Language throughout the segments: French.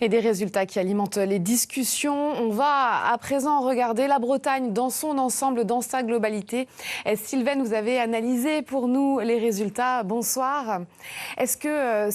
Et des résultats qui alimentent les discussions. On va à présent regarder la Bretagne dans son ensemble, dans sa globalité. Sylvaine, vous avez analysé pour nous les résultats. Bonsoir. Est-ce que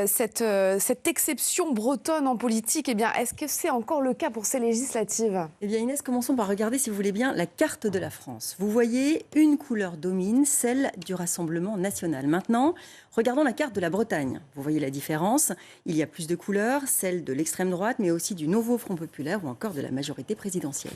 cette exception bretonne en politique, est-ce que c'est encore le cas pour ces législatives ? Eh bien Inès, commençons par regarder, si vous voulez bien, la carte de la France. Vous voyez, une couleur domine, celle du Rassemblement national. Maintenant, regardons la carte de la Bretagne. Vous voyez la différence. Il y a plus de couleurs, celle de l'extrême droite, mais aussi du nouveau Front populaire ou encore de la majorité présidentielle.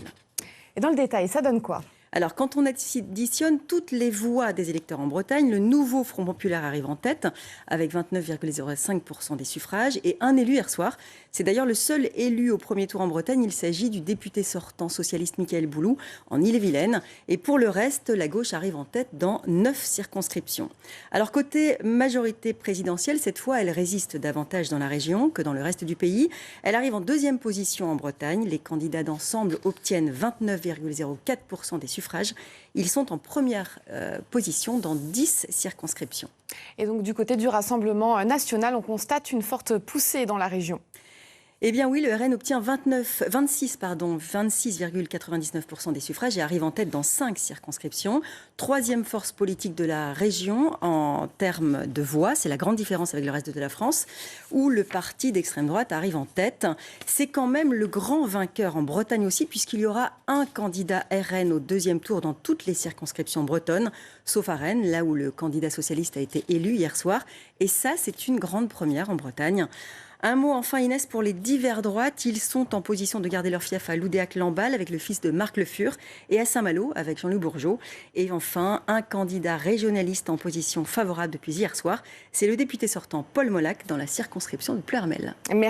Et dans le détail, ça donne quoi ? Alors, quand on additionne toutes les voix des électeurs en Bretagne, le nouveau Front populaire arrive en tête avec 29,05% des suffrages et un élu hier soir. C'est d'ailleurs le seul élu au premier tour en Bretagne. Il s'agit du député sortant socialiste Mickaël Boulou en Ille-et-Vilaine. Et pour le reste, la gauche arrive en tête dans 9 circonscriptions. Alors, côté majorité présidentielle, cette fois, elle résiste davantage dans la région que dans le reste du pays. Elle arrive en deuxième position en Bretagne. Les candidats d'ensemble obtiennent 29,04% des suffrages. Ils sont en première position dans 10 circonscriptions. Et donc du côté du Rassemblement national, on constate une forte poussée dans la région. Eh bien oui, le RN obtient 26,99% des suffrages et arrive en tête dans 5 circonscriptions. Troisième force politique de la région en termes de voix, c'est la grande différence avec le reste de la France, où le parti d'extrême droite arrive en tête. C'est quand même le grand vainqueur en Bretagne aussi, puisqu'il y aura un candidat RN au deuxième tour dans toutes les circonscriptions bretonnes, sauf à Rennes, là où le candidat socialiste a été élu hier soir. Et ça, c'est une grande première en Bretagne. Un mot enfin, Inès, pour les divers droites. Ils sont en position de garder leur fief à Loudéac-Lamballe avec le fils de Marc Le Fur et à Saint-Malo avec Jean-Loup Bourgeot. Et enfin, un candidat régionaliste en position favorable depuis hier soir. C'est le député sortant Paul Molac dans la circonscription de Ploërmel.